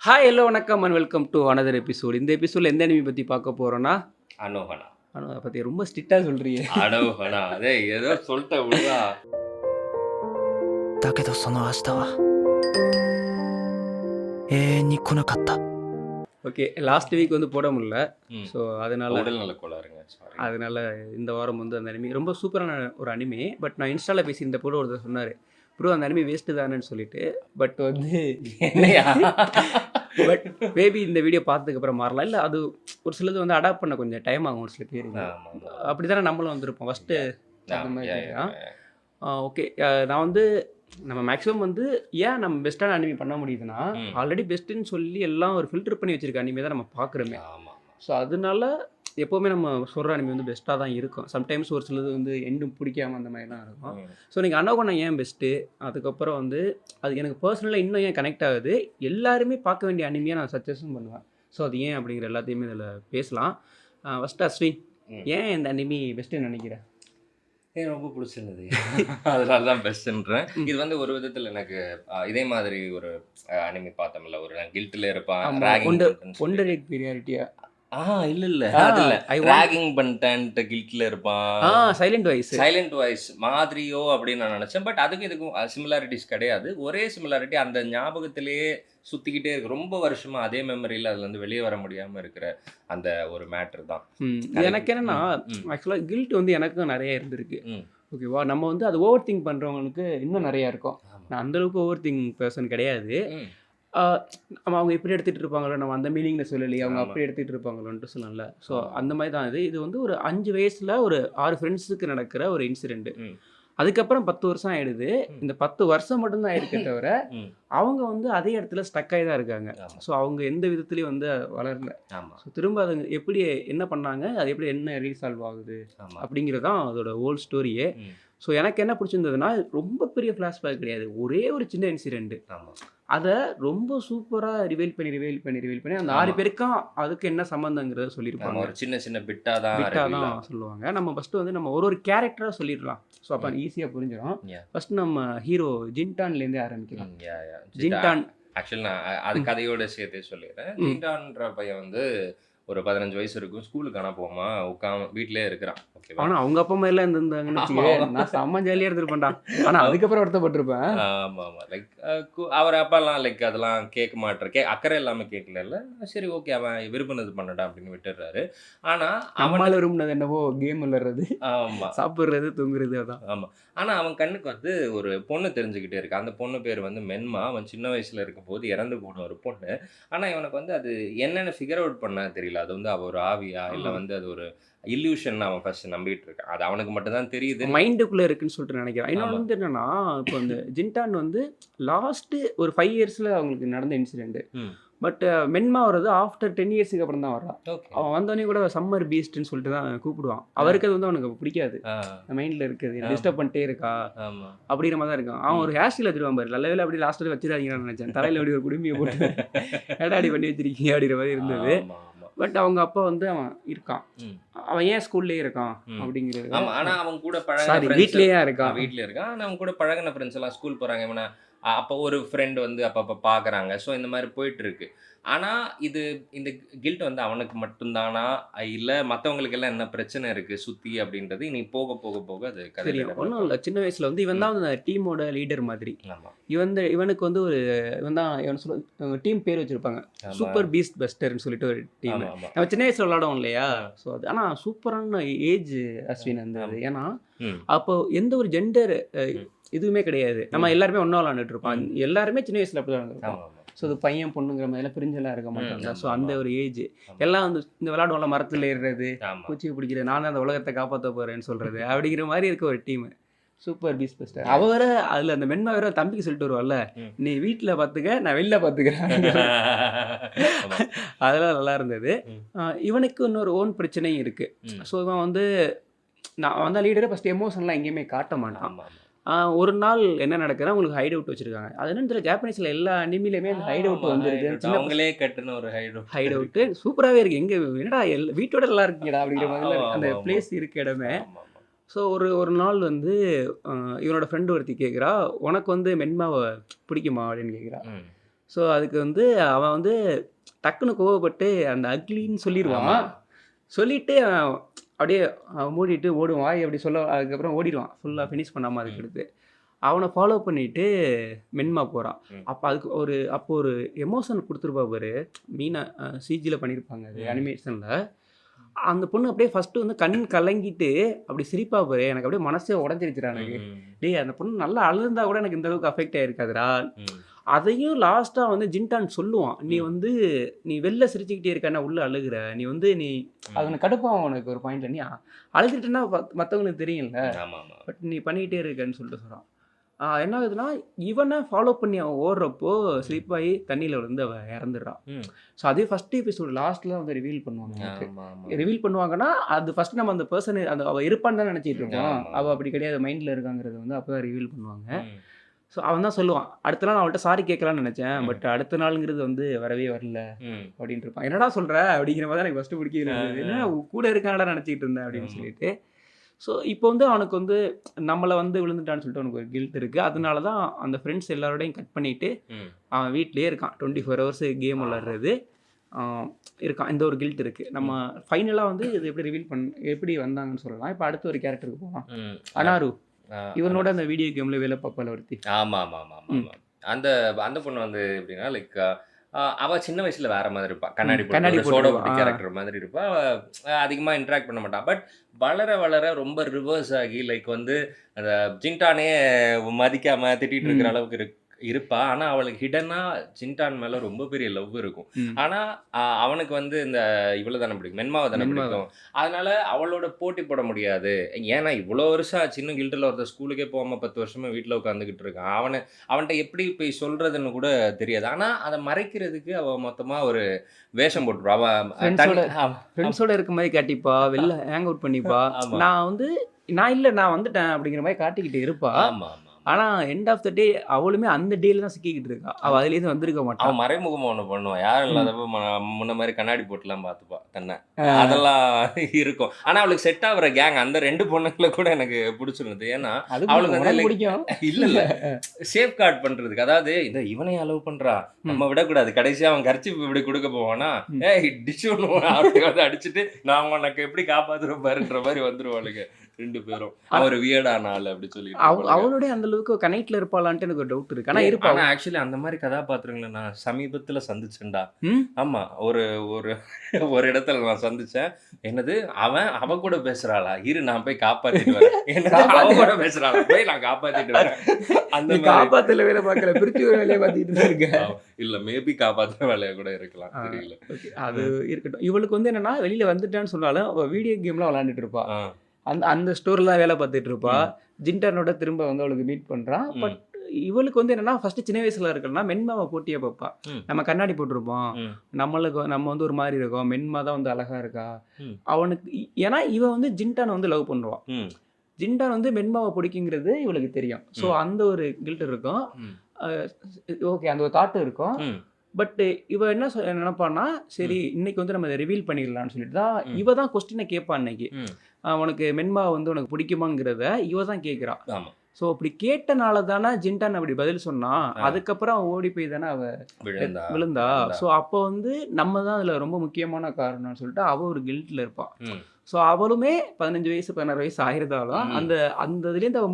Hi hello வணக்கம் and welcome to another episode. இந்த எபிசோடில் எந்த அனிமி பற்றி பார்க்க போகிறோன்னா அனோகனா அதை பற்றி ரொம்ப ஸ்ட்ரிக்டாக சொல்கிறீங்க. அனோகனா அதே ஏதோ சொல்லிட்ட விடுவா. だけどその明日は永遠に来なかった。ஓகே, லாஸ்ட் வீக் வந்து போட முடியல. ம். ஸோ அதனால உடல்நல கோளாறுங்க, சாரி. அதனால இந்த வாரம் வந்து அந்த அனிமி ரொம்ப சூப்பரான ஒரு அனிமி. பட் நான் இன்ஸ்டாவில் பேசியிருந்த போல ஒருத்தர் சொன்னார், ப்ரோ அந்த அனிமி வேஸ்ட்டு தானேன்னு சொல்லிட்டு. பட் வந்து என்னையா? பட் மேபி இந்த வீடியோ பார்த்ததுக்கப்புறம் மாறலாம். இல்லை அது ஒரு சிலது வந்து அடாப்ட் பண்ண கொஞ்சம் டைம் ஆகும் ஒரு சில பேருக்கு. ஆமா, ஆமா. அப்படி தானே நம்மளும் வந்திருப்போம் ஃபஸ்ட்டு அந்த மாதிரி Yeah, yeah, தான். yeah. ஓகே, நான் வந்து நம்ம மேக்ஸிமம் வந்து ஏன் நம்ம பெஸ்ட்டான அனிமி பண்ண முடியுதுன்னா, ம். ஆல்ரெடி பெஸ்ட்டுன்னு சொல்லி எல்லாம் ஒரு ஃபில்டர் பண்ணி வச்சிருக்க அனிமே தான் நம்ம பார்க்குறோமே. ஆமா, ஆமா. ஸோ அதனால எப்போவுமே நம்ம சொல்கிற அனிமி வந்து பெஸ்ட்டாக தான் இருக்கும். சம்டைம்ஸ் ஒரு சிலது வந்து எண்டும் பிடிக்காம அந்த மாதிரிலாம் இருக்கும். ம். ஸோ நீங்கள் அனோகனா ஏன் பெஸ்ட்டு, அதுக்கப்புறம் வந்து அது எனக்கு பர்சனலாக இன்னும் ஏன் கனெக்ட் ஆகுது, எல்லாருமே பார்க்க வேண்டிய அனிமையாக நான் சஜஷன் பண்ணுவேன். ஸோ அது ஏன் அப்படிங்கிற எல்லாத்தையுமே இதில் பேசலாம். ஃபஸ்ட்டு அஸ்வின், ம். ஏன் இந்த அனிமி பெஸ்ட்டுன்னு நினைக்கிறேன்? எனக்கு ரொம்ப பிடிச்சிருந்தது. அதனால தான் பெஸ்ட்ன்றேன். இது வந்து ஒரு விதத்தில் எனக்கு இதே மாதிரி ஒரு அனிமி பார்த்தோம்ல, ஒரு கில்ட்டில் இருப்பான், ஆமா, ராகிங் ஒண்டர் பெரியாரிட்டியா? இல்ல அது இல்ல, ராகிங் பண்ணிட்டு கில்ட்டில் இருப்பான், சைலண்ட் வாய்ஸ் சைலண்ட் வாய்ஸ் மாதிரியோ அப்படின்னு நான் நினச்சேன். பட் அதுக்கும் இதுக்கும் சிமிலாரிட்டிஸ் கிடையாது. ஒரே சிமிலாரிட்டி அந்த ஞாபகத்திலேயே சுற்றிக்கிட்டே இருக்கு. ரொம்ப வருஷமா அதே மெமரியில் அதுலேருந்து வெளியே வர முடியாமல் இருக்கிற அந்த ஒரு மேட்ரு தான். எனக்கு என்னன்னா, ஆக்சுவலாக கில்ட் வந்து எனக்கும் நிறைய இருந்திருக்கு. ம். ஓகேவா, நம்ம வந்து அது ஓவர் திங்க் பண்ணுறவங்களுக்கு இன்னும் நிறையா இருக்கும். ஆமா. நான் அந்தளவுக்கு ஓவர் திங்க் பர்சன் கிடையாது. ம். நம்ம அவங்க இப்படி எடுத்துகிட்டு இருப்பாங்களோ, நம்ம அந்த மீனிங்கில் சொல்லலையே, அவங்க ஆமா. அப்படி எடுத்துகிட்டு இருப்பாங்களோன்ட்டு சொல்லல. ஸோ ஆமா. அந்த மாதிரி தான் இது வந்து ஒரு 5 வயசில் ஒரு 6 ஃப்ரெண்ட்ஸுக்கு நடக்கிற ஒரு இன்சிடெண்ட்டு. ம். அதுக்கப்புறம் 10 வருஷம் ஆயிடுது. இந்த 10 வருஷம் மட்டும்தான் ஆயிருக்கே தவிர ம். அவங்க வந்து அதே இடத்துல ஸ்டக் ஆகி தான் இருக்காங்க. ஆமா. ஸோ அவங்க எந்த விதத்துலையும் வந்து வளரல. ஆமா. ஸோ திரும்ப அது எப்படி என்ன பண்ணாங்க, அது எப்படி என்ன ரீசால்வ் ஆகுது ஆமா. அப்படிங்கிறது தான் அதோட ஹோல் ஸ்டோரியே. ம். ஸோ எனக்கு என்ன பிடிச்சிருந்ததுன்னா, ரொம்ப பெரிய ஃப்ளாஷ்பேக் கிடையாது, ஒரே ஒரு சின்ன இன்சிடென்ட். ஆமா. அதை ரொம்ப சூப்பராக ரிவீல் பண்ணி அந்த 6 ஆமா. பேருக்கும் அதுக்கு என்ன சம்மந்தங்கிறத ஆமா, சொல்லியிருப்பாங்க. ஒரு சின்ன சின்ன பிட்டா தான் தான் சொல்லுவாங்க. நம்ம ஃபஸ்ட்டு வந்து நம்ம ஒரு கேரக்டராக சொல்லிடலாம். ஸோ அப்போ ஈஸியாக புரிஞ்சிடும். ஃபஸ்ட்டு நம்ம ஹீரோ ஜின்டான்லேருந்தே ஆரம்பிக்கலாம். ஜின்டான் ஆக்சுவலி நான் அது கதையோட சேர்த்தே சொல்லிடுறேன். ஜின்டான்ற பையன் வந்து ஒரு 15 வயசு இருக்கும். ஸ்கூலுக்கு காண போமா வீட்டிலே இருக்கிறான். ஓகேவா? ஆனால் அவங்க அப்பா மாதிரிலாம் இருந்திருந்தாங்கன்னு வச்சுக்கோங்க, நான் செம்ம ஜாலியாக இருந்திருப்பேன்டா. ஆனால் அதுக்கப்புறம் வருத்தப்பட்டிருப்பேன். ஆமா, ஆமா. லைக் அவர் அப்பாலாம் லைக் அதெல்லாம் கேட்க மாட்டார், அக்கறை இல்லாமல் கேட்கல. சரி ஓகே, அவன் விரும்பினது பண்ணடா அப்படின்னு விட்டுடுறாரு. ஆனா நம்மளால விரும்பினது என்னவோ கேம் விளையாடுறது, ஆமா, சாப்பிட்றது, தூங்குறது, அதான். ஆமா. ஆனா அவன் கண்ணுக்கு வந்து ஒரு பொண்ணு தெரிஞ்சுக்கிட்டே இருக்கு. அந்த பொண்ணு பேர் வந்து மென்மா. அவன் சின்ன வயசுல இருக்கும்போது இறந்து போன ஒரு பொண்ணு. ஆனா இவனுக்கு வந்து அது என்னன்னு ஃபிகர் அவுட் பண்ண தெரியல. அது வந்து அவ ஒரு ஆவியா இல்ல வந்து அது ஒரு இல்யூஷன் அவன் ஃபர்ஸ்ட் நம்பிட்டு இருக்கான். அது அவனுக்கு மட்டும் தான் தெரியுது. மைண்டுக்குள்ளே இருக்குன்னு சொல்லிட்டு நினைக்கிறேன். இன்னொன்று வந்து என்னன்னா, இப்போ இந்த ஜின்டான் வந்து லாஸ்ட்டு ஒரு 5 இயர்ஸில் அவங்களுக்கு நடந்த இன்சிடென்ட். ம். பட் மென்மா வர்றது ஆஃப்டர் 10 இயர்ஸுக்கு அப்புறம் தான் வர்றான். ஓகே. அவன் வந்தோடனே கூட சம்மர் பீஸ்ட்னு சொல்லிட்டு தான் கூப்பிடுவான். அவருக்கு அது வந்து அவனுக்கு பிடிக்காது. மைண்டில் இருக்குது, டிஸ்டர்ப் பண்ணிட்டே இருக்கா ஆமா. அப்படிங்கிற மாதிரி தான் இருக்கும். அவன் ஒரு ஹேர் ஸ்டைல் வச்சிருவான் பாரு, நல்ல வேலை அப்படி லாஸ்ட்டில் வச்சிடாதீங்கன்னு நினச்சேன். தலையில் அப்படி ஒரு குடும்பியை போட்டு ஏடாடி பண்ணி வச்சிருக்கீங்க அப்படிங்கிற மாதிரி இருந்தது. ஆமா, ஆமா. பட் அவங்க அப்பா வந்து அவன் இருக்கான், ம். அவன் ஏன் ஸ்கூல்லேயே இருக்கான் ம். அப்படிங்கிறது. ஆமா. ஆனா அவன் கூட பழகின சாரி, friends- வீட்லேயே இருக்கான். வீட்ல இருக்கான். ஆனா அவன் கூட பழகின ஃப்ரெண்ட்ஸ் எல்லாம் ஸ்கூல் போறாங்க. இவனை அப்போ ஒரு ஃப்ரெண்ட் வந்து அப்பப்போ பார்க்குறாங்க. ஸோ இந்த மாதிரி போயிட்டு இருக்கு. ஆனா இந்த கில்ட் வந்து அவனுக்கு மட்டும்தானா இல்லை மற்றவங்களுக்கு எல்லாம் என்ன பிரச்சனை இருக்கு சுத்தி அப்படின்றது இனி போக போக போக அது கதை. தெரியும். ஒன்றும் இல்லை, சின்ன வயசில் வந்து இவன் தான் அந்த டீமோட லீடர் மாதிரி. ஆமா, இவனுக்கு வந்து இவன் தான் இவன் சொல்ல டீம் பேர் வச்சிருப்பாங்க, ஆமா. சூப்பர் பீஸ்ட் பஸ்டர்னு சொல்லிட்டு ஒரு டீம். ஆமா, ஆமா. நம்ம சின்ன வயசில் விளாடுவோம் இல்லையா? ஆ. ஸோ அது ஆனால் சூப்பரான ஏஜ் அஸ்வின் இருந்தது. ஏன்னா ம். அப்போ எந்த ஒரு ஜெண்டர் இதுவுமே கிடையாது. நம்ம எல்லாருமே ஒன்றா விளாண்டுட்டு இருப்போம். எல்லாருமே சின்ன வயசில் அப்படி விளாண்டுருப்போம். ஆமா, ஆமா. ஸோ அது பையன் பொண்ணுங்கிற மாதிரிலாம் பிரிஞ்செல்லாம் இருக்க மாட்டாங்க. ஆமா, ஸோ அந்த ஆமா. ஒரு ஏஜ் ஆமா. எல்லாம் வந்து இந்த விளாடுவோம்ல, மரத்தில் ஏறுறது, ஆமா. பூச்சி பிடிக்கிறது, நான் தான் அந்த உலகத்தை காப்பாற்ற போகிறேன்னு சொல்கிறது அப்படிங்கிற மாதிரி இருக்க ஒரு டீம் சூப்பர் பீஸ்ட் பஸ்டர். அவ வேற அதில் அந்த மென்மா வேற தம்பிக்கு சொல்லிட்டு வருவாள்ல, ம். நீ வீட்டில் பார்த்துக்க, நான் வெளில பார்த்துக்கிறேன். ஆமா. அதெல்லாம் நல்லா இருந்தது. ம். இவனுக்கு இன்னொரு ஓன் பிரச்சனையும் இருக்குது. ம். ஸோ இவன் வந்து நான் வந்த லீடரை ஃபஸ்ட் எமோஷன்லாம் எங்கேயுமே காட்ட மாட்டான். ஆமா, ஆமா. ஒரு நாள் என்ன நடக்குதுன்னா, உங்களுக்கு ஹைட் அவுட் வச்சிருக்காங்க. அது என்னன்னு தெரியல, ஜாப்பனீஸில் எல்லா அனிமிலையுமே அந்த ஹைட் அவுட் ஆமா, வந்துருது. hideout. சின்ன அவங்களே கட்டுன ஒரு hideout. ஹைட் அவுட்டு சூப்பராகவே இருக்குது. எங்கே என்னடா வீட்டோட நல்லா இருக்கீங்கடா அப்படிங்கிற மாதிரி ஆமா, அந்த ஆமா. பிளேஸ் இருக்க இடமே. ஆமா, ஆமா. ஸோ ஒரு நாள் வந்து இவனோட ஃப்ரெண்டு ஒருத்தி கேட்குறா, உனக்கு வந்து மென்மாவை பிடிக்குமா அப்படின்னு கேட்குறா. ம். ஸோ அதுக்கு வந்து அவன் வந்து டக்குன்னு கோவப்பட்டு அந்த அக்லின்னு சொல்லிடுவான். ஆமா. சொல்லிட்டு அப்படியே மூடிட்டு ஓடுவான். அப்படி சொல்ல அதுக்கப்புறம் ஓடிடுவான். ஃபுல்லாக ஃபினிஷ் பண்ணாமல் அதுக்கடுத்து. அவனை ஃபாலோ பண்ணிட்டு மென்மா போகிறான். ம். அப்போ ஒரு எமோஷன் கொடுத்துருப்பா பாரு. மீனா சிஜியில் பண்ணியிருப்பாங்க அது ம். அனிமேஷனில். அந்த பொண்ணு அப்படியே ஃபஸ்ட்டு வந்து கண் கலங்கிட்டு அப்படி சிரிப்பா பாரு. எனக்கு அப்படியே மனசே உடஞ்சிருச்சுடா எனக்கு. ம். டேய் அந்த பொண்ணு நல்லா அழுந்தா கூட எனக்கு இந்த அளவுக்கு அஃபெக்ட் ஆயிருக்காதுடா. ம். அதையும் லாஸ்ட்டாக வந்து ஜின்டான் சொல்லுவான். நீ ம். வந்து நீ வெளில சிரிச்சுக்கிட்டே இருக்கானா உள்ள அழுகுற. நீ அது உனக்கு கடுப்பாகும் உனக்கு ஒரு பாயிண்ட்ல. நீ அழுதுட்டுன்னா மற்றவங்களுக்கு தெரியும்ல. ஆமா ஆமா. பட் நீ பண்ணிக்கிட்டே இருக்கன்னு சொல்லிட்டு சொல்கிறான். என்ன ஆகுதுன்னா இவனை ஃபாலோ பண்ணி அவன் ஓடுறப்போ ஸ்லிப் ஆகி தண்ணியில் விழுந்து அவன் இறந்துடுறான். ம். ஸோ அதே ஃபஸ்ட் எபிசோடு லாஸ்ட்டில் வந்து ரிவீல் பண்ணுவாங்க நமக்கு. ஆமா ஆமா. ரிவீல் பண்ணுவாங்கன்னா அது ஃபஸ்ட்டு நம்ம அந்த பர்சன் அவள் இருப்பான்னு தான் நினச்சிட்டு இருக்கோம். ஆமா. அவள் அப்படி கிடையாது, மைண்டில் இருக்காங்கிறது வந்து அப்போ தான் ரிவீல் பண்ணுவாங்க. ம். ஸோ அவன் தான் சொல்லுவான், அடுத்த நாள் அவள்கிட்ட சாரி கேட்கலான்னு நினச்சேன், ம். பட் அடுத்த நாளுங்கிறது வந்து வரவே வரல ம். அப்படின்ட்டு இருப்பான். என்னடா சொல்கிற அப்படிங்கிற மாதிரி தான் எனக்கு ஃபஸ்ட்டு பிடிக்கிறது இருந்தது. என்ன கூட இருக்கானடா நினச்சிக்கிட்டு இருந்தேன் அப்படின்னு ஆமா. சொல்லிட்டு. ஸோ இப்போ வந்து அவனுக்கு வந்து நம்மளை வந்து விழுந்துட்டான்னு சொல்லிட்டு அவனுக்கு ஒரு கில்ட் இருக்குது. அதனால தான் அந்த ஃப்ரெண்ட்ஸ் எல்லாரோடையும் கட் பண்ணிவிட்டு ம். அவன் வீட்லேயே இருக்கான். 24 ஹவர்ஸ் கேம் விளாட்றது இருக்கான். இந்த ஒரு கில்ட் இருக்குது. நம்ம ஃபைனலாக வந்து இது எப்படி வந்தாங்கன்னு சொல்லலாம். இப்போ அடுத்த ஒரு கேரக்டருக்கு போகலாம். ம். அனாரு. ஆ, இவனோட அந்த வீடியோ கேமில் வேலை பார்ப்பால ஒருத்தி. ஆமா ஆமா ஆமா ஆமா ஆமா. அந்த அந்த பொண்ணு வந்து எப்படின்னா லைக் அவ சின்ன வயசுல வேற மாதிரி இருப்பா. கண்ணாடி கண்ணாடி போட்டு சோடா போட்டுருவா. புட்டி கேரக்டர் மாதிரி இருப்பா. அதிகமா இன்டராக்ட் பண்ண மாட்டா. பட் வளர வளர ரொம்ப ரிவர்ஸ் ஆகி லைக் வந்து அந்த ஜின்டானே மதிக்காம திட்டிட்டு இருக்கிற அளவுக்கு இருப்பா. ஆனா அவளுக்கு ஹிடனா ஜின்டான் மேல ரொம்ப பெரிய லவ் இருக்கும். ஆனா அவனுக்கு வந்து இந்த இவ்வளவு தானே பிடிக்கும், மென்மாவை தானே பிடிக்கும். அதனால அவளோட போட்டி போட முடியாது. ஏன்னா இவ்வளோ வருஷம் ஆச்சு, இன்னும் கில்ட்டில் ஒருத்தர் ஸ்கூலுக்கே போகாம 10 வருஷமா வீட்டில் உட்காந்துக்கிட்டு இருக்கான். அவன்கிட்ட எப்படி போய் சொல்றதுன்னு கூட தெரியாது. ஆனா அதை மறைக்கிறதுக்கு அவ மொத்தமா ஒரு வேஷம் போட்டுருவா. ஃப்ரெண்ட்ஸோட இருக்க மாதிரி காட்டிப்பா, வெளில ஹேங் அவுட் பண்ணிப்பா. ஆமா. நான் வந்துட்டேன் அப்படிங்கிற மாதிரி காட்டிக்கிட்டு இருப்பா. ஆமா ஆமா. ஆனால் எண்ட் ஆஃப் த டே அவளுமே அந்த டேல தான் சிக்கிக்கிட்டு இருக்கா. அவள் அதுலேருந்து வந்திருக்க மாட்டான். அவன் மறைமுகமா ஒண்ணு பண்ணுவான். யாரும் இல்லாதப்ப முன்ன மாதிரி கண்ணாடி போட்டுலாம் பார்த்துப்பா தன்னை. அதெல்லாம் இருக்கும். ஆனா அவளுக்கு செட் ஆகுற கேங் அந்த 2 பொண்ணுங்களை கூட எனக்கு பிடிச்சிருந்தது. ஏன்னா அவளுக்கு வந்து பிடிக்கும். இல்ல சேஃப் கார்டு பண்றதுக்கு, அதாவது இவனை அலோவ் பண்றா, நம்ம விடக்கூடாது. கடைசியா அவன் கர்ச்சீப் இப்படி கொடுக்க போவானா, ஏய் டிஷ் ஒன்று அடிச்சுட்டு நான் உனக்கு எப்படி காப்பாத்துறேன் பாருன்ற மாதிரி வந்துருவாளுங்க 2 பேரும். அவர் வியர்டான ஆள் அப்படி சொல்லிட்டு அவளோட அந்த அளவுக்கு கனெக்ட்ல இருப்பாளான்ட்டு எனக்கு ஒரு டவுட் இருக்கு. ஆனா இருப்பா. ஆனா ஆக்சுவலி அந்த மாதிரி கதாபாத்திரங்களை நான் சமீபத்துல சந்திச்சேன்டா. ஆமா, ஒரு ஒரு ஒரு இடத்துல நான் சந்திச்சேன். என்னது அவ கூட பேசுறாளா, இரு நான் போய் காப்பாத்திட்டு வரேன். அவ கூட பேசுறாளா, போய் நான் காப்பாத்திட்டு வரேன். அந்த காப்பாத்துல வேலை பார்க்கல, பிரிச்சு வேலையை பார்த்துட்டு இருக்கேன். இல்ல மேபி காப்பாத்துற வேலையா கூட இருக்கலாம், தெரியல. அது இருக்கட்டும். இவளுக்கு வந்து என்னன்னா வெளியில வந்துட்டான்னு சொன்னாலும் வீடியோ கேம்லாம் விளையாண்டுட்டு இருப்பா. அந்த ஸ்டோர்லாம் வேலை பார்த்துட்டு இருப்பா. ஜின்டானோட திரும்ப வந்து அவளுக்கு மீட் பண்ணுறான். பட் இவளுக்கு வந்து என்னன்னா ஃபர்ஸ்ட் சின்ன வயசுல இருக்கலன்னா மென்மாவை போட்டியை பார்ப்பா. நம்ம கண்ணாடி போட்டிருப்போம், நம்ம வந்து ஒரு மாதிரி இருக்கோம், மென்மா தான் வந்து அழகா இருக்கா அவனுக்கு. ஏன்னா இவன் வந்து ஜின்டானை வந்து லவ் பண்ணுவான். ஜின்டான் வந்து மென்மாவை பிடிக்குங்கிறது இவளுக்கு தெரியும். ஸோ அந்த ஒரு கில்ட் இருக்கும். ஓகே, அந்த ஒரு தாட்டு இருக்கும். பட் இவ என்ன நினைப்பான்னா, சரி இன்னைக்கு வந்து நம்ம இதை ரிவீல் பண்ணிடலாம்னு சொல்லிட்டு தான் இவ தான் கொஸ்டினை கேட்பான். இன்னைக்கு உனக்கு மென்மா வந்து உனக்கு பிடிக்குமாங்கிறத இவ தான் கேட்குறா. ஸோ அப்படி கேட்டனால தானே ஜின்டான் அப்படி பதில் சொன்னா. அதுக்கப்புறம் அவன் ஓடி போய் தானே அவ விழுந்தா. ஸோ அப்போ வந்து நம்ம தான் அதில் ரொம்ப முக்கியமான காரணம்னு சொல்லிட்டு அவள் ஒரு கில்ட்டில் இருப்பாள். ஸோ அவளுமே 15 வயசு 16 வயசு ஆயிருந்தாலும் அந்த இதுலேருந்து அவள்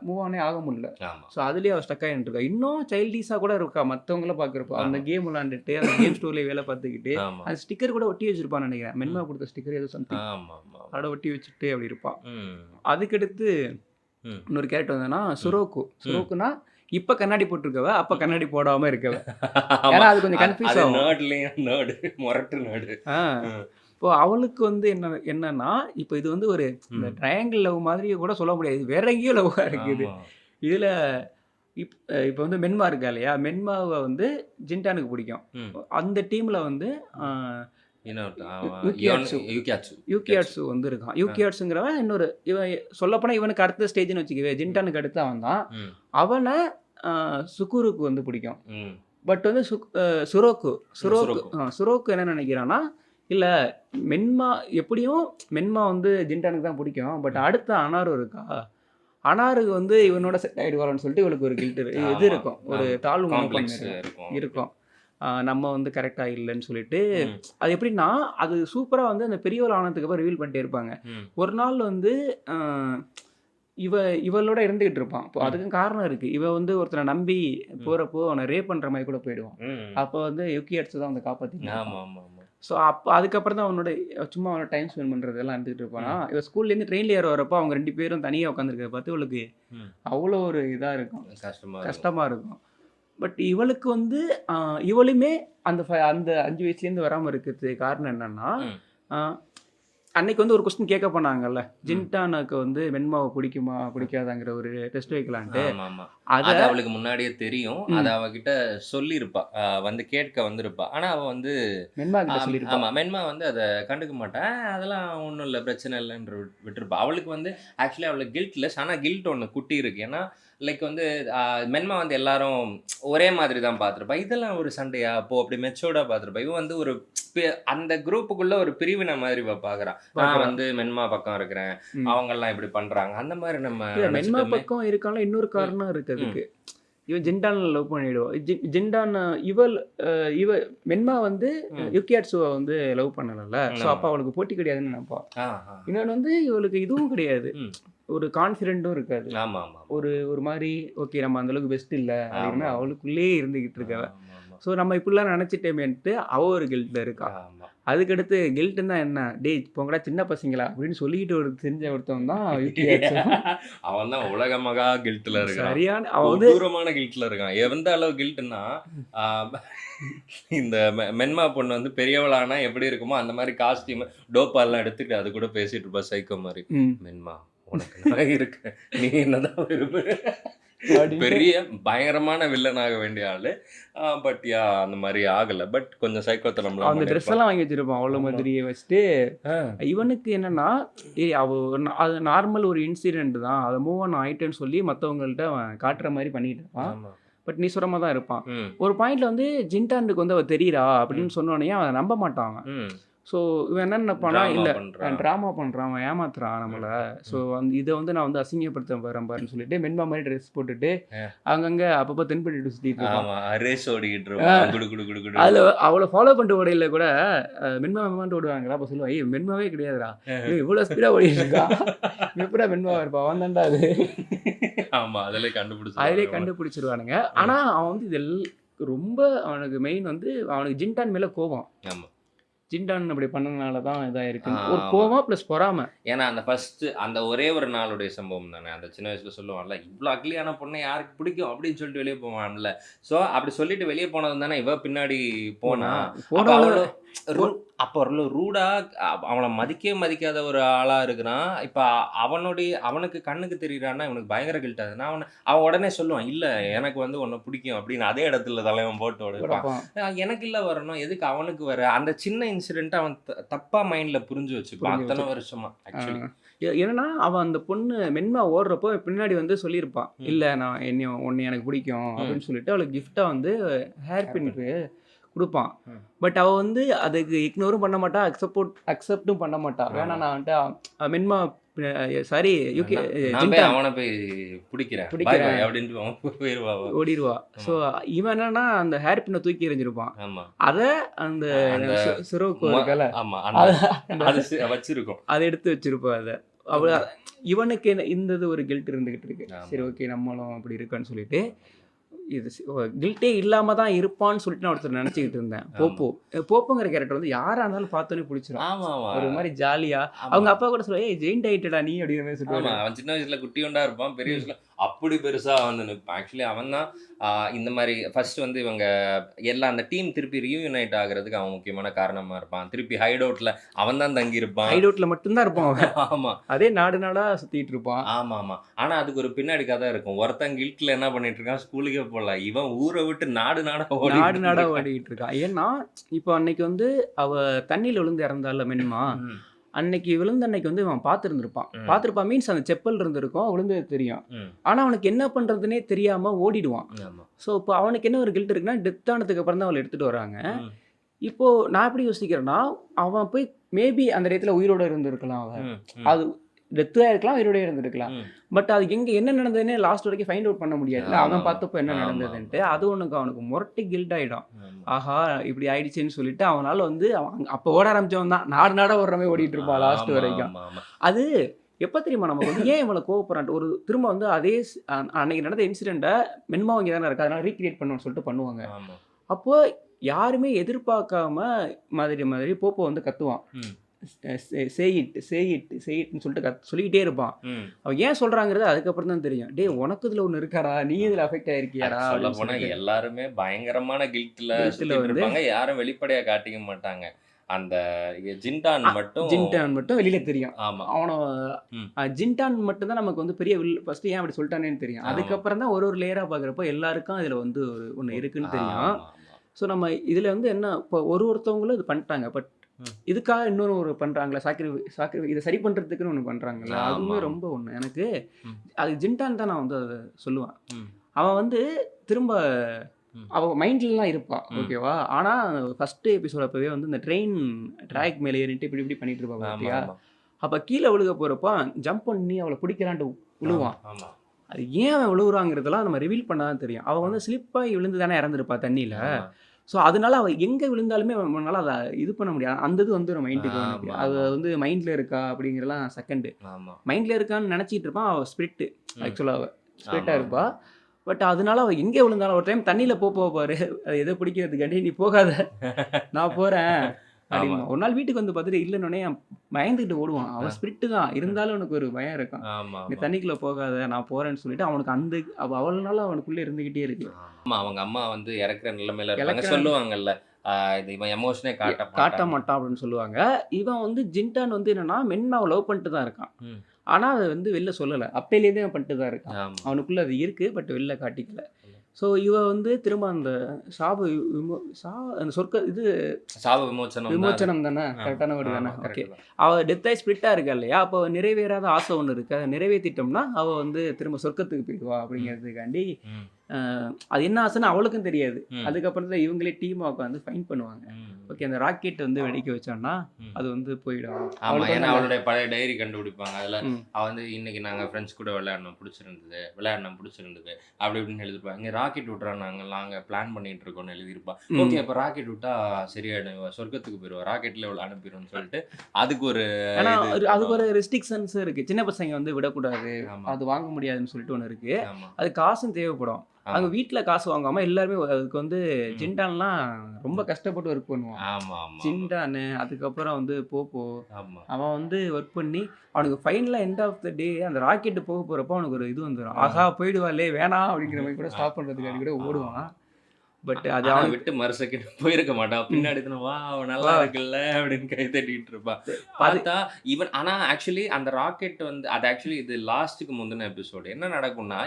மூவ் ஆனே ஆக முடியல. ஸோ அதுலேயே அவள் ஸ்டக் ஆகிட்டு இருக்கா. இன்னும் சைல்டிஷாக கூட இருக்கா. மற்றவங்கள பார்க்குறப்போ அந்த கேம் விளாண்டுட்டு அந்த கேம் ஸ்டோர்லேயே வேலை பார்த்துக்கிட்டு அந்த ஸ்டிக்கர் கூட ஒட்டி வச்சிருப்பான்னு நினைக்கிறேன். மென்மா கொடுத்த ஸ்டிக்கர் ஏதோ சம்திங் அதோட ஒட்டி வச்சுட்டு அப்படி இருப்பாள். அதுக்கடுத்து இன்னொரு கேரக்டர் வந்ததுன்னா சுரோக்குனா இப்ப கண்ணாடி போட்டிருக்கவ, அப்ப கண்ணாடி போடாம இருக்கவ. ஏன்னா அது கொஞ்சம் கன்ஃபியூஸ் ஆகும். இப்போ அவளுக்கு வந்து என்னன்னா இப்போ இது வந்து ஒரு இந்த ட்ரையாங்கிள் லவ் மாதிரி கூட சொல்ல முடியாது, வேற எங்கேயோ லவ்வா இருக்குது. இதுல இப்போ வந்து மென்மா இருக்கா இல்லையா, மென்மாவை வந்து ஜின்டானுக்கு பிடிக்கும். அந்த டீம்ல வந்து யூகியாட்சு வந்து இருக்கான். யூகியாட்சுங்கிறவன் இன்னொரு இவன் சொல்லப்போனால் இவனுக்கு அடுத்த ஸ்டேஜ்னு வச்சுக்கவே, ஜின்டானுக்கு அடுத்து அவன் தான். அவனை சுக்குருக்கு வந்து பிடிக்கும். பட் வந்து சுரோக்கு என்ன நினைக்கிறான்னா, இல்லை மென்மா எப்படியும் மென்மா வந்து ஜின்டானுக்கு தான் பிடிக்கும். பட் அடுத்த அனாரு இருக்கா, அனாருக்கு வந்து இவனோட செட் ஆயிடுவான்னு சொல்லிட்டு இவளுக்கு ஒரு கில்ட் இது இருக்கும், ஒரு தாழ்வு காம்ப்ளெக்ஸ் மனப்பான்மை இருக்கும். இருக்கும். நம்ம வந்து கரெக்டாக இல்லைன்னு சொல்லிட்டு ம். அது எப்படின்னா அது சூப்பராக வந்து அந்த பெரியவள் ஆனதுக்கு அப்புறம் ரிவீல் பண்ணிட்டே இருப்பாங்க. ம். ஒரு நாள் வந்து ஆஹ், இவளோட இருந்துகிட்டு இருப்பான். இப்போ அதுக்கும் காரணம் இருக்கு. இவ வந்து ஒருத்தனை நம்பி போறப்போ அவனை ரேப் பண்ற மாதிரி கூட போயிடுவான். ம். அப்போ வந்து யுக்கி அடிச்சு தான் வந்து காப்பாத்திட்டு ஆமா ஆமா ஆமா. ஸோ அப்போ அதுக்கப்புறம் தான் அவனோட சும்மா அவனோட டைம் ஸ்பெண்ட் பண்ணுறதெல்லாம் இருந்துகிட்டு இருப்பானா. இவன் ஸ்கூல்லேருந்து ட்ரெயினில் ஏற வரப்போ அவங்க 2 பேரும் தனியாக உட்காந்துருக்கிறத பார்த்து இவளுக்கு ம். அவ்வளோ ஒரு இதாக இருக்கும், கஷ்டமா இருக்கும். கஷ்டமாக இருக்கும். பட் இவளுக்கு வந்து இவளுமே அந்த 5 வயசுலேருந்து வராமல் இருக்கிறதுக்கு காரணம் என்னன்னா, ம். ஆஹ், அன்னைக்கு வந்து ஒரு கொஸ்டின் கேட்க போனாங்கல்ல, ஜின்டானாக்கு வந்து மென்மாவை பிடிக்குமா பிடிக்காதாங்கிற ஒரு டெஸ்ட் வைக்கலான்ட்டு. ஆமா ஆமா. அதை அது அவளுக்கு முன்னாடியே தெரியும். அத அவகிட்ட சொல்லியிருப்பா. வந்து கேட்க வந்திருப்பா. ஆனா அவ வந்து மென்மா கிட்ட சொல்லியிருப்பா. ஆமா. மென்மா வந்து அத கண்டுக்க மாட்டா. அதெல்லாம் ஒண்ணும் இல்ல, பிரச்சனை இல்லன்னு விட்டுருப்பா. அவளுக்கு வந்து ஆக்சுவலி அவளுக்கு கில்ட்லெஸ். ஆனா கில்ட் ஒண்ணு குட்டி இருக்கு. ஏன்னா லைக் வந்து மென்மா வந்து எல்லாரும் ஒரே மாதிரி தான் பார்த்துருப்பா. இதெல்லாம் ஒரு சண்டையா? அப்போ அப்படி மெச்சூர்டா பார்த்துருப்பா. இவ வந்து ஒரு அந்த குரூப்புக்குள்ள ஒரு பிரிவினை மாதிரி இவ பார்க்கறா. நான் வந்து மென்மா பக்கம் இருக்கிறேன். அவங்க எல்லாம் இப்படி பண்றாங்க. அந்த மாதிரி நம்ம இல்ல, மென்மா நினைச்சிட்டோமே. பக்கம் இருக்கால இன்னொரு காரணம் இருக்கு அதுக்கு. இவன் ஜிண்டான லவ் பண்ணிடுவான். ஜிண்டான இவ மென்மா வந்து யுக்கியாட்சுவை வந்து லவ் பண்ணல. ஸோ அப்போ அவளுக்கு போட்டி கிடையாதுன்னு நினைப்பா. இன்னொன்று வந்து இவளுக்கு இதுவும் கிடையாது, ஒரு கான்ஃபிடென்ட்டும் இருக்காது. ஆமா ஆமா. ஒரு மாதிரி ஓகே நம்ம அந்த அளவுக்கு பெஸ்ட் இல்லை அப்படின்னு ஆமா. அவளுக்குள்ளேயே இருந்துகிட்டு இருக்கவ. ஆமா ஆமா. ஸோ நம்ம இப்படிலாம் நினச்சிட்டேமேன்ட்டு அவ ஒரு கில்ட்ல இருக்கா. ஆமா. அதுக்கடுத்து கில்ட்டுன்னா என்ன, டேய் போங்கடா சின்ன பசங்களா அப்படின்னு சொல்லிக்கிட்டு தெரிஞ்ச ஒருத்தவன் தான் யுக்கியாட்சு. அவன் தான் உலக மகா கில்ட்ல இருக்கான். சரியான அவன் வந்து கொடூரமான கில்ட்ல இருக்கான். எந்த அளவு கில்ட்னா இந்த மென்மா பொண்ணு வந்து பெரியவளானா எப்படி இருக்குமோ அந்த மாதிரி காஸ்டியூம் டோப்பால்லாம் எடுத்துட்டு அது கூட பேசிட்டு இருப்பா சைக்கோ மாதிரி. மென்மா உனக்கு நான் இருக்கேன், நீ என்னதான் விரும்பு. பெரிய பயங்கரமான வில்லனாக வேண்டிய ஆளு. பட் யா அந்த மாதிரி ஆகல. பட் கொஞ்சம் சைக்கோத்தனம்லாம் அந்த ட்ரெஸ் எல்லாம் வாங்கி வச்சிருப்பான் அவ்வளோ மாதிரியே வச்சுட்டு. இவனுக்கு என்னன்னா அது நார்மல் ஒரு இன்சிடென்ட் தான், அதை மூவ் ஆன் ஆயிட்டேன்னு சொல்லி மற்றவங்கள்ட்ட அவன் காட்டுற மாதிரி பண்ணிட்டு இருப்பான். பட் நீ சொல்ற மாதிரி தான் இருப்பான். ஒரு பாயிண்ட்ல வந்து ஜின்டாண்டுக்கு வந்து அவ தெரியுறா அப்படின்னு சொன்னோடனே அவன் நம்ப மாட்டான். ஸோ இவன் என்ன நினைப்பானா, இல்லை ட்ராமா பண்ணுறான், அவன் ஏமாத்துறான் நம்மளை. ஸோ இதை வந்து நான் வந்து அசிங்கப்படுத்த வரேன் பாருன்னு சொல்லிட்டு மென்மா மாதிரி ட்ரெஸ் போட்டுட்டு அங்கங்கே அப்பப்போ தென்பட்டு சுற்றிட்டு இருப்பான். அதில் அவளை ஃபாலோ பண்ணிட்டு ஓடையில கூட மென்மான்ட்டு ஓடுவாங்களா. அப்போ சொல்லுவான், ஏய் மென்மாவே கிடையாதுடா, இவ்வளோ ஸ்பீடாக ஓடிட்டு இருக்கா, எப்படா மென்மாவா இருப்பா, அவன் தான்டா அது. அதிலே கண்டுபிடிச்சிருவானுங்க. ஆனால் அவன் வந்து இதெல்லாம் ரொம்ப அவனுக்கு மெயின் வந்து அவனுக்கு ஜின்டான் மேலே கோபம். ஜின்டான் அப்படி பண்ணனால தான் இதாக இருக்கு, ஒரு கோவம் ப்ளஸ் பொறாமை. ஏன்னா அந்த ஃபர்ஸ்ட் அந்த ஒரே ஒரு நாளுடைய சம்பவம் தானே. அந்த சின்ன வயசுல சொல்லுவான்ல, இவ்வளோ அக்லியான பொண்ணை யாருக்கு பிடிக்கும் அப்படின்னு சொல்லிட்டு வெளியே போவான்ல. ஸோ அப்படி சொல்லிட்டு வெளியே போனது தானே இவ பின்னாடி போனா. அப்போ அவ்வளோ ரூடா அவனை மதிக்கவே மதிக்காத ஒரு ஆளா இருக்கிறான். இப்போ அவனுக்கு கண்ணுக்கு தெரியுறான்னா இவனுக்கு பயங்கர கில்ட் ஆகுது. அவன் உடனே சொல்லுவான், இல்லை எனக்கு வந்து உன்னை பிடிக்கும் அப்படின்னு. அதே இடத்துல தலைவன் போட்டு உடைப்பான். எனக்கு இல்லை வரணும், எதுக்கு அவனுக்கு வர. அந்த சின்ன இன்சிடென்ட் அவன் தப்பா மைண்ட்ல புரிஞ்சு வச்சுப்பான் அத்தனை வருஷமா. ஆக்சுவலி ஏன்னா அவன் அந்த பொண்ணு மென்மா ஓடுறப்போ பின்னாடி வந்து சொல்லியிருப்பான், இல்லை நான் உன்னை எனக்கு பிடிக்கும் அப்படின்னு சொல்லிட்டு அவளுக்கு கிஃப்டா வந்து ஹேர் பின்னுக்கு கொடுப்பான். பட் அவள் வந்து அதுக்கு இக்னோரும் பண்ண மாட்டா, அக்செப்டும் பண்ண மாட்டா. வேணா நான் வந்துட்டு மென்மா சாரி யூகே அவனை போய் பிடிக்கிறேன் அப்படின்ட்டு ஓடிடுவா. ஸோ இவன் என்னன்னா அந்த ஹேர் பின்னை தூக்கி எறிஞ்சிருப்பான். அதை அந்த வச்சிருக்கோம், அதை எடுத்து வச்சிருப்பா. அதை அவ இவனுக்கு இந்த ஒரு கில்ட் இருந்துகிட்டு இருக்கு. சரி ஓகே நம்மளும் அப்படி இருக்கான்னு சொல்லிட்டு இது கில்ட்டே இல்லாம தான் இருப்பான்னு சொல்லிட்டு நான் ஒருத்தர் நினைச்சுக்கிட்டு இருந்தேன். போப்போங்கிற கேரக்டர் வந்து யாரா இருந்தாலும் பார்த்தோன்னே பிடிச்சிரும். ஒரு மாதிரி ஜாலியா அவங்க அப்பா கூட சொல்லுவா, ஏய் ஜெயின் டைட்டடா நீ அப்படிங்கிற மாதிரி சொல்லுவாங்க. அவன் சின்ன வயசுல குட்டி ஒண்டா இருப்பான், பெரிய வயசுல அப்படி பெருசா வந்து நிற்பான். ஆக்சுவலி அவன் தான் இந்த மாதிரி ஃபர்ஸ்ட் வந்து இவங்க எல்லாம் அந்த டீம் திருப்பி ரீயூனைட் ஆகுறதுக்கு அவன் முக்கியமான காரணமா இருப்பான். திருப்பி ஹைட் அவுட்ல அவன் தான் தங்கி இருப்பான். ஹைட் அவுட்ல மட்டும்தான் இருப்பான் அவன். ஆமா, அதே நாடா சுத்திட்டு இருப்பான். ஆமா ஆமா. ஆனா அதுக்கு ஒரு பின்னாடி கதை இருக்கும். ஒருத்தன் கில்ட்ல என்ன பண்ணிட்டு இருக்கான், ஸ்கூலுக்கே போகல, இவன் ஊரை விட்டு நாடு நாடா ஓடிட்டு இருக்கான். ஏன்னா இப்போ அன்னைக்கு வந்து அவ தண்ணியில விழுந்து இறந்தால மென்மா, அன்னைக்கு விழுந்த அன்னைக்கு வந்து அவன் பார்த்துருப்பான் மீன்ஸ் அந்த செப்பல் இருந்திருக்கும், விழுந்தது தெரியும். ஆனால் அவனுக்கு என்ன பண்ணுறதுனே தெரியாமல் ஓடிடுவான். ஸோ இப்போ அவனுக்கு என்ன ஒரு கில்ட் இருக்குன்னா, டெத் ஆனதுக்கு அப்புறம் தான் அவளை எடுத்துகிட்டு வராங்க. இப்போது நான் எப்படி யோசிக்கிறேன்னா, அவன் போய் மேபி அந்த இடத்துல உயிரோடு இருந்திருக்கலாம். அவன் அது டெத்தாக இருக்கலாம், உயிரோடய இருந்திருக்கலாம். ம். பட் அது எங்கே என்ன நடந்ததுன்னு லாஸ்ட் வரைக்கும் ஃபைண்ட் அவுட் பண்ண முடியாதுல்ல. ஆமா, அவன் பார்த்தப்போ என்ன ஆமா, நடந்ததுன்ட்டு ஆமா. அது அவனுக்கு முரட்டு கில்ட் ஆகிடும். ஆமா. ஆஹா இப்படி ஆயிடுச்சுன்னு சொல்லிட்டு அவனால் வந்து அவன் அப்போ ஓட ஆரம்பிச்சவன் தான் நாடு ஓடுற மாதிரி ஓடிட்டு இருப்பான் லாஸ்ட் ஆமா, வரைக்கும். ஆமா, ஆமா. அது எப்போ தெரியுமா நமக்கு வந்து ஏன் இவனை கோவப்படுறான்ட்டு ஒரு திரும்ப வந்து அதே அன்னைக்கு நடந்த இன்சிடெண்ட்டை மென்மா இங்கே தானே இருக்கு அதனால ரீக்ரியேட் பண்ணணும்னு சொல்லிட்டு பண்ணுவாங்க. ஆமா. அப்போ யாருமே எதிர்பார்க்காம மாதிரி போப்போ வந்து கத்துவான். ம். செய்யிட்னு சொல்லிட்டு சொல்லிக்கிட்டே இருப்பான். ம். அவன் ஏன் சொல்றாங்கிறது அதுக்கப்புறம் தான் தெரியும். டேய் உனக்கு இதுல ஒண்ணு இருக்காடா, நீ இதுல அஃபெக்ட் ஆயிருக்கியாடா சொல்ல அப்படின்னு போனா சொல்லிட்டு. எல்லாருமே பயங்கரமான கில்ட்ல Guiltல வந்து இருப்பாங்க. யாரும் வெளிப்படையா காட்டிக்க மாட்டாங்க. அந்த ஜின்டான் மட்டும் ஜின்டான் மட்டும் வெளியில தெரியும். ஆமா. அவனை ம். ஜின்டான் மட்டும் தான் நமக்கு வந்து பெரிய ஃபர்ஸ்ட் ஏன் அப்படி சொல்லிட்டானேன்னு தெரியும். ஆமா. அதுக்கப்புறம் தான் ஒரு லேயரா பாக்குறப்போ எல்லாருக்கும் இதுல வந்து ஒண்ணு இருக்குன்னு தெரியும். ஆமா, ஆமா. ஸோ நம்ம இதுல வந்து என்ன இப்போ ஒருத்தவங்களும் இது பண்ணிட்டாங்க. பட் ம். இதுக்காக இன்னொரு ஒரு பண்றாங்களா சாக்ரி இதை சரி பண்றதுக்குன்னு ஒன்று பண்றாங்களா, ஆமா, அதுவுமே ஆமா. ரொம்ப ஒண்ணு எனக்கு ம். அது ஜின்டான் தான் நான் வந்து அதை சொல்லுவேன். ம். அவன் வந்து திரும்ப ம். அவன் மைண்ட்லலாம் இருப்பான். ம். ஓகேவா. ஆனா ஃபர்ஸ்ட் எபிசோட் அப்பவே வந்து இந்த ட்ரெயின் ட்ராக் மேலே ஏறிட்டு இப்படி பண்ணிட்டு இருப்பா ஆமா, பார்த்தியா. ஆமா. அப்ப கீழே விழுக போறப்ப ஜம்ப் பண்ணி அவளை பிடிக்கலான்ட்டு விழுவான். ஆமா. அது ஏன் அவன் விழுகுறாங்கிறதெல்லாம் நம்ம ரிவீல் பண்ணாதான் தெரியும். அவன் வந்து ஸ்லிப்பாகி விழுந்து தானே இறந்துருப்பா தண்ணியில. ஆமா. ஸோ அதனால அவள் எங்கே விழுந்தாலுமே அவனால அதை இது பண்ண முடியாது. அந்த இது வந்து ஒரு மைண்டுக்கு வந்து ஆமா, அது ஆமா. வந்து மைண்டில் இருக்கா அப்படிங்கிறலாம் செகண்டு. ஆமா. மைண்டில் இருக்கான்னு நினச்சிட்டு இருப்பான். அவள் ஸ்பிரிட்டு ம். ஆக்சுவலாக அவள் ஸ்பிரிட்டாக ஆமா. இருப்பா. பட் அதனால அவள் எங்கே விழுந்தாலும் ஒரு டைம் தண்ணியில் பாரு அது எதை பிடிக்கிறதுக்காண்டி நீ போகாத நான் போகிறேன் அப்படிமா. ஆமா. ஒரு நாள் வீட்டுக்கு வந்து பார்த்துட்டு இல்லைன்னொடனே பயந்துக்கிட்டு ஓடுவான். அவன் ஸ்பிரிட்டு தான் இருந்தாலும் அவனுக்கு ஒரு பயம் இருக்கும். ஆமா, நீ ஆமா. தண்ணிக்குள்ளே போகாத நான் போகிறேன்னு சொல்லிட்டு அவனுக்கு அந்த அவள்னால அவனுக்குள்ளே இருந்துக்கிட்டே இருக்கு. ஆமா, அவங்க அம்மா வந்து இறக்குற நிலைமையில இருப்பாங்க. இறக்குற- சொல்லுவாங்கல்ல, இது இவன் எமோஷனே காட்ட காட்ட மாட்டான் அப்படின்னு சொல்லுவாங்க. இவன் வந்து ஜின்டான் வந்து என்னன்னா மென்மாவை லவ் பண்ணிட்டு தான் இருக்கான். ம். ஆனா அதை வந்து வெளில சொல்லலை. அப்பையிலேருந்தே அவன் பண்ணிட்டு தான் இருக்கான். ஆமா. அவனுக்குள்ள அது இருக்கு. பட் வெளில காட்டிக்கல. ஸோ இவ வந்து திரும்ப அந்த சாபு அந்த சொர்க்க இது சாப விமோச்சனம் தான் அது. விமோச்சனம் தானே, ஆமா. கரெக்டான வேர்டு தானே. ஆமா, ஓகே. correct தான். அவள் டெத் ஆகி ஸ்பிரிட்டாக இருக்கா இல்லையா, அப்போ நிறைவேறாத ஆசை ஒன்று இருக்கு. அதை நிறைவேற்றிட்டோம்னா அவள் வந்து திரும்ப சொர்க்கத்துக்கு போயிடுவா அப்படிங்கிறதுக்காண்டி ம். அது என்ன ஆசைன்னு அவளுக்கும் தெரியாது. ம். அதுக்கப்புறம் தான் இவங்களே டீமாக உட்காந்து ஃபைன் பண்ணுவாங்க. ம். ஓகே, அந்த ராக்கெட் வந்து வெடிக்க வச்சோன்னா ம். அது வந்து போயிடும். ஆமா, அவளுக்கு ஏன்னா வந்து அவளுடைய பழைய டைரி கண்டுபிடிப்பாங்க. அதுல ம். அவ வந்து இன்னைக்கு நாங்க ஃப்ரெண்ட்ஸ் கூட விளையாடணும் பிடிச்சிருந்தது அப்படி இப்படின்னு எழுதிருப்பா. இங்க ராக்கெட் விட்றா நாங்க பிளான் பண்ணிட்டு இருக்கோம்னு எழுதியிருப்பா. ம். ஓகே, அப்ப ராக்கெட் விட்டா சரியாயிடும், இவ சொர்க்கத்துக்கு போயிருவா, ராக்கெட்ல இவ்வளவு அனுப்பிடும்னு சொல்லிட்டு அதுக்கு ஒரு ஆனா இது அதுக்கு ஒரு ரெஸ்ட்ரிக்ஷன்ஸ் இருக்கு. சின்ன பசங்க வந்து விடக்கூடாது, ஆமா, அது வாங்க முடியாதுன்னு சொல்லிட்டு ஒன்று இருக்கு. ஆமா, அது காசும் தேவைப்படும். ஆமா. அவங்க வீட்டில் காசு வாங்காம எல்லாருமே அதுக்கு வந்து ம். ஜின்டான்லாம் ரொம்ப கஷ்டப்பட்டு ஒர்க் பண்ணுவான். ஆமா, ஆமா, ஜின்டானு அதுக்கப்புறம் வந்து போப்போ ஆமா. அவன் வந்து ஒர்க் பண்ணி அவனுக்கு ஃபைனலாக எண்ட் ஆஃப் த டே அந்த ராக்கெட்டு போக போகிறப்போ அவனுக்கு ஒரு இது வந்துடும். ஆஹா போயிடுவாளே வேணாம் அப்படிங்கிற மாதிரி கூட ஸ்டாப் பண்ணுறதுக்காண்டி கூட ஓடுவான். பட் அது ஆனா அவனுக்கு விட்டு மறு செகண்ட் போயிருக்க மாட்டான். பின்னாடி தானே வா அவன் நல்லா வா. இருக்குல்ல அப்படின்னு கை தட்டிட்டு இருப்பான். பார்த்தா இவன் ஆனா ஆக்சுவலி அந்த ராக்கெட் வந்து அது ஆக்சுவலி இது லாஸ்ட்டுக்கு முந்தின எபிசோடு என்ன நடக்கும்னா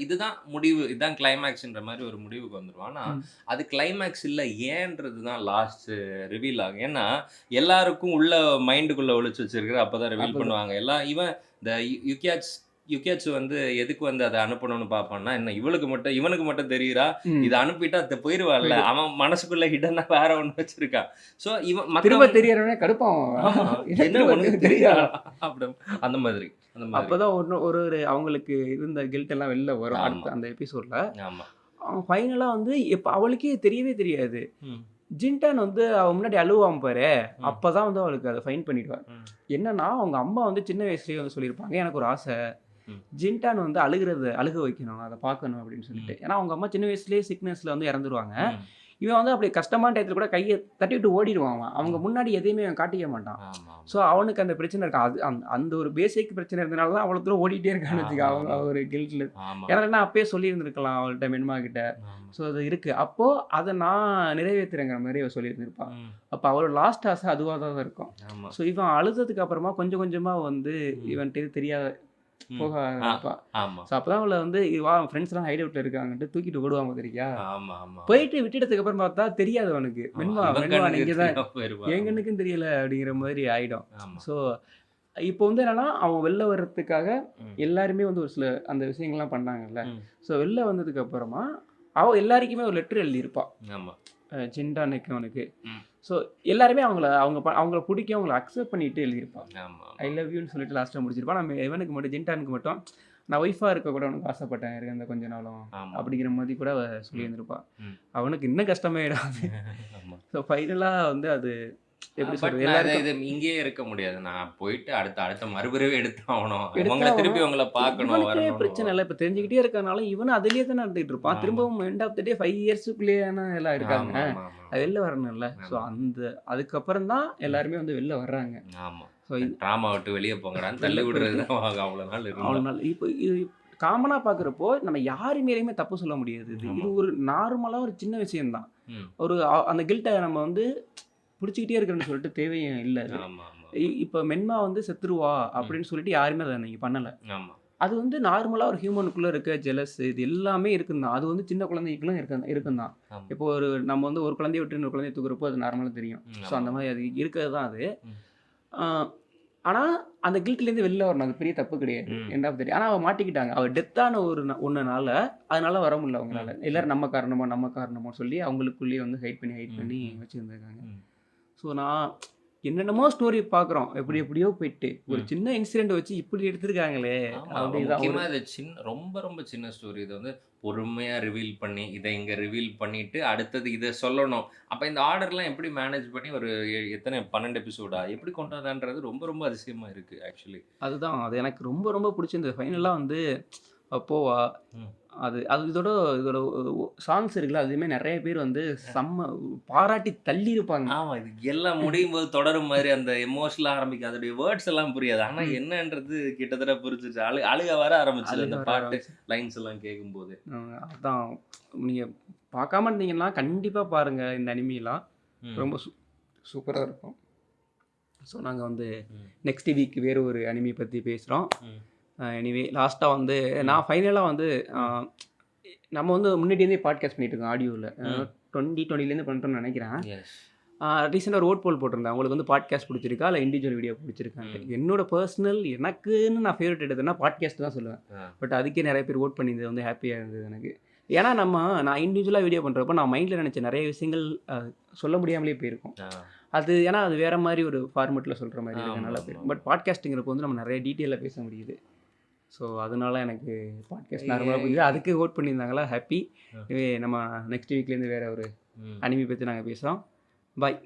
இதுதான் முடிவு, இதுதான் கிளைமேக்ஸ்ன்ற மாதிரி ஒரு முடிவுக்கு வந்துடும். ஆனா ம். அது கிளைமேக்ஸ் இல்ல, ஏன்றது தான் லாஸ்ட் ரிவீல் ஆகும். ஏன்னா எல்லாருக்கும் உள்ள மைண்டுக்குள்ள ஒளிச்சு வச்சிருக்கிற அப்பதான் ரிவீல் அப்பதான். பண்ணுவாங்க. எல்லாம் இவன் இந்த யுக்கியாச்சு வந்து எதுக்கு வந்து அதை அனுப்பணும்னு பார்ப்பான்னா, என்ன இவனுக்கு மட்டும் தெரியுறா, ம். இதை அனுப்பிட்டா போயிருவான்ல, போயிடு. அவன் மனசுக்குள்ள ஹிடனா வேற ஒண்ணு வச்சிருக்கான். சோ இவன் திரும்ப மத்தவங்க தெரியறவனே கடுப்பான். ஆமா, என்ன என்ன திரும்ப உனக்கு தெரியுதா? தெரியுதா அப்படி அந்த மாதிரி அப்பதான் ஒரு அவங்களுக்கு இருந்த கில்ட் எல்லாம் வெளில வரும் ஆமா. அடுத்த அந்த எபிசோட்ல. ஆமா. அவன் ஃபைனலாக வந்து இப்போ அவளுக்கே தெரியவே தெரியாது. ம். ஜின்டான் வந்து அவன் முன்னாடி அழுவான் பாரு, ம். அப்பதான் வந்து அவளுக்கு அதை ஃபைன் பண்ணிடுவார். ம். என்னன்னா அவங்க அம்மா வந்து சின்ன வயசுலயே வந்து சொல்லியிருப்பாங்க, எனக்கு ஒரு ஆசை ம். ஜின்டான் வந்து அழுக வைக்கணும், அதை பார்க்கணும் அப்படின்னு சொல்லிட்டு. ஏன்னா அவங்க அம்மா சின்ன வயசுலயே சிக்னஸ்ல வந்து இறந்துருவாங்க. ம். இவன் வந்து அப்படி கஷ்டமான டயத்துல கூட கையை தட்டி விட்டு ஓடிடுவான். அவன் அவங்க முன்னாடி எதையுமே அவன் காட்டிக்க மாட்டான். ஆமா. ஸோ அவனுக்கு அந்த பிரச்சனை இருக்கு. அது அந்த ஒரு பேசிக் பிரச்சனை இருந்தனால தான் அவ்வளோ தூரம் ஓடிட்டே இருக்கான்னு வச்சுக்க. அவங்க ஒரு கில்ட்ல ஆமா. ஏன்னா அப்பயே சொல்லியிருந்திருக்கலாம் அவள்கிட்ட மென்மா கிட்ட. ஆமா. ஸோ அது இருக்குது. அப்போது அதை நான் நிறைவேற்றுறேங்கிற மாதிரி அவள் சொல்லியிருந்திருப்பாள். ம். அப்போ அவளோட லாஸ்ட் ஆசை அதுவாக தான் இருக்கும். ஆமா. ஸோ இவன் அழுததுக்கு அப்புறமா கொஞ்சம் கொஞ்சமாக வந்து ம். இவன்ட்டு தெரியாத ம். போக ஆரம்பிப்பா. ஆமா. ஸோ அப்போ தான் அவளை வந்து வா ஃப்ரெண்ட்ஸ்லாம் ஹைட் அவுட்டில் இருக்காங்கன்ட்டு தூக்கிட்டு ஓடுவாங்க தெரியா. ஆமா. ஆமா. போயிட்டு விட்டுட்டதுக்கு அப்புறம் பார்த்தா தெரியாது அவனுக்கு. ஆமா. மென்மா இவன் மென்மா கண்ணுக்கு இங்கே தான் தெரியாம போயிருவா. என் கண்ணுக்கும் தெரியல அப்படிங்கிற மாதிரி ஆகிடும். ஆமா. ஸோ இப்போ வந்து என்னன்னா அவன் வெளில வர்றதுக்காக ம். எல்லாருமே வந்து ஒரு சில அந்த விஷயங்கள்லாம் பண்ணாங்கல்ல. ம். ஸோ வெளில வந்ததுக்கு அப்புறமா அவள் எல்லாருக்குமே ஒரு லெட்டர் எழுதியிருப்பாள் ஆமா. ஜின்டானுக்கு அவனுக்கு. ம். ஸோ எல்லாருமே அவங்கள பிடிக்கும், அவங்கள அக்செப்ட் பண்ணிட்டு எழுதியிருப்பான். ஆமா ஐ லவ் யூன்னு சொல்லிட்டு லாஸ்ட்டாக முடிச்சிருப்பான். நம்ம இவனுக்கு மட்டும் ஜின்டானுக்கு மட்டும் நான் ஒய்ஃபாக இருக்க கூட உனக்கு ஆசைப்பட்டேன் இருக்க அந்த கொஞ்ச நாளும் ஆமா அப்படிங்கிற மாதிரி கூட சொல்லியிருந்திருப்பான். ம். அவனுக்கு இன்னும் கஷ்டமாயிடாது. ஆமா ஸோ ஃபைனலாக வந்து அது எப்படி பட் சொல்றது, நான் எல்லாருக்கும் இது இங்கேயே இருக்க முடியாது. நான் போயிட்டு அடுத்த மறுபிறவி எடுத்து ஆகணும். எடுத்தா அவங்கள திருப்பி உங்களை பார்க்கணும் இவனுக்கே வரணும். பிரச்சனை இல்லை. இப்போ தெரிஞ்சுக்கிட்டே இருக்கறனால இவனும் அதுலேயே தானே நடந்துகிட்டு இருப்பான். ஆமா. திரும்பவும் எண்ட் ஆஃப் த டே 5 இயர்ஸுக்குள்ளேயான எல்லாம் இருக்காங்க. ஆமா ஆமா ஆமா அது வெளில வரணும்ல. ஸோ அதுக்கப்புறம் தான் எல்லாருமே வந்து வெளில வர்றாங்க. ஆமா ஸோ ட்ராமா விட்டு வெளியே போங்கடான்னு தள்ளி விடுறது தான் அவ்வளோ நாள் அவ்வளோ இருந்தா. நாள் இப்போ இது காமனாக பார்க்குறப்போ நம்ம யாரு மேலேயுமே தப்பு சொல்ல முடியாது. இது ஒரு நார்மலாக ஒரு சின்ன விஷயம்தான். ம். அந்த கில்ட்டை நம்ம வந்து பிடிச்சிக்கிட்டே இருக்கிறேன்னு சொல்லிட்டு தேவையும் இல்லை. அது ஆமா ஆமா இப்போ மென்மா வந்து செத்துருவா அப்படின்னு சொல்லிட்டு யாருமே அதை நீங்கள் பண்ணலை. ஆமா அது வந்து நார்மலாக ஒரு ஹியூமனுக்குள்ளே இருக்க ஜெலஸ் இது எல்லாமே இருக்குந்தான். அது வந்து சின்ன குழந்தைகளும் இருக்குந்தான். ஆமா. இப்போ நம்ம வந்து ஒரு குழந்தைய விட்டு இன்னொரு குழந்தைய தூக்குறப்போ அது நார்மலாக தெரியும். ஸோ அந்த மாதிரி அது இருக்கிறது தான் அது. ம். ஆனால் அந்த கில்ட்லேருந்து வெளில வரணும், அது பெரிய தப்பு கிடையாது. எண்ட் ஆஃப் த டே ஆனால் அவள் மாட்டிக்கிட்டாங்க. அவள் டெத்தான ஒன்றுனால அதனால வர முடியல அவங்களால. எல்லாரும் நம்ம காரணமோ சொல்லி அவங்களுக்குள்ளேயே வந்து ஹைட் பண்ணி வச்சுருந்துருக்காங்க. ம். ஸோ நான் என்னென்னமோ ஸ்டோரி பார்க்குறோம், எப்படியோ போயிட்டு ஒரு சின்ன இன்சிடென்ட் வச்சு இப்படி எடுத்திருக்காங்களே ஆமா, அப்படிதான். முக்கியமா இது ரொம்ப சின்ன ஸ்டோரி. இதை வந்து பொறுமையா ரிவீல் பண்ணி இதை இங்க ரிவீல் பண்ணிட்டு அடுத்தது இதை சொல்லணும். அப்ப இந்த ஆர்டர்லாம் எப்படி மேனேஜ் பண்ணி ஒரு எத்தனை 12 எபிசோடா எப்படி கொண்டு வந்தான்றது ரொம்ப அதிசயமா இருக்கு ஆக்சுவலி. அதுதான் அது எனக்கு ரொம்ப பிடிச்சிருந்தது. ஃபைனலாக வந்து போவா அது இதோட சாங்ஸ் இருக்குல்ல, அதுவுமே நிறைய பேர் வந்து செம்ம பாராட்டி தள்ளி இருப்பாங்க. ஆமா, இது எல்லாம் முடியும் போது தொடரும் மாதிரி அந்த எமோஷனல் ஆரம்பிக்கும். அதோடைய வேர்ட்ஸ் எல்லாம் புரியாது. ஆனா என்னன்றது கிட்டத்தட்ட புரிஞ்சிச்சு. அழுக வர ஆரம்பிச்சது அந்த பாட்டு லைன்ஸ் எல்லாம் கேட்கும் போது. அதான் நீங்கள் பார்க்காம இருந்தீங்கன்னா கண்டிப்பாக பாருங்கள் இந்த அனிமிலாம். ரொம்ப சூப்பராக இருக்கும். ஸோ நாங்கள் வந்து நெக்ஸ்ட் வீக் வேறு ஒரு அனிமி பற்றி பேசுகிறோம். எனிவே லாஸ்ட்டாக வந்து நான் ஃபைனலாக வந்து நம்ம வந்து முன்னாடியே பாட்காஸ்ட் பண்ணிட்டு இருக்கோம் ஆடியோவில். 2020 பண்ணிட்டோம்னு நினைக்கிறேன். ரீசெண்டாக ஒரு ஓட் போல் போட்டிருந்தேன், உங்களுக்கு வந்து பாட்காஸ்ட் பிடிச்சிருக்கா இல்லை இண்டிவிஜுவல் வீடியோ பிடிச்சிருக்கான்ட்டு. என்னோட பர்சனல் எனக்குன்னு நான் ஃபேவரட் எடுத்ததுன்னா பாட்காஸ்ட் தான் சொல்லுவேன். பட் அதுக்கே நிறைய பேர் ஓட் பண்ணியிருந்தது வந்து ஹாப்பியாக இருந்தது எனக்கு. ஏன்னா நான் இண்டிவிஜுவலாக வீடியோ பண்ணுறப்போ நான் மைண்டில் நினச்ச நிறைய விஷயங்கள் சொல்ல முடியாமலே போயிருக்கும். அது ஏன்னா அது வேறு மாதிரி ஒரு ஃபார்மெட்டில் சொல்கிற மாதிரி இருக்கனால போயிருக்கும். பட் பாட்காஸ்ட்டுங்கிறப்போ வந்து நம்ம நிறைய டீட்டெயிலாக பேச முடியுது. ஸோ அதனால எனக்கு பாட்காஸ்ட் நார்மலாக புரியுது. அதுக்கு ஓட் பண்ணியிருந்தாங்களா ஹாப்பி. நம்ம நெக்ஸ்ட் வீக்லேருந்து வேறு ஒரு அனிமி பற்றி நாங்கள் பேசுகிறோம். பாய்.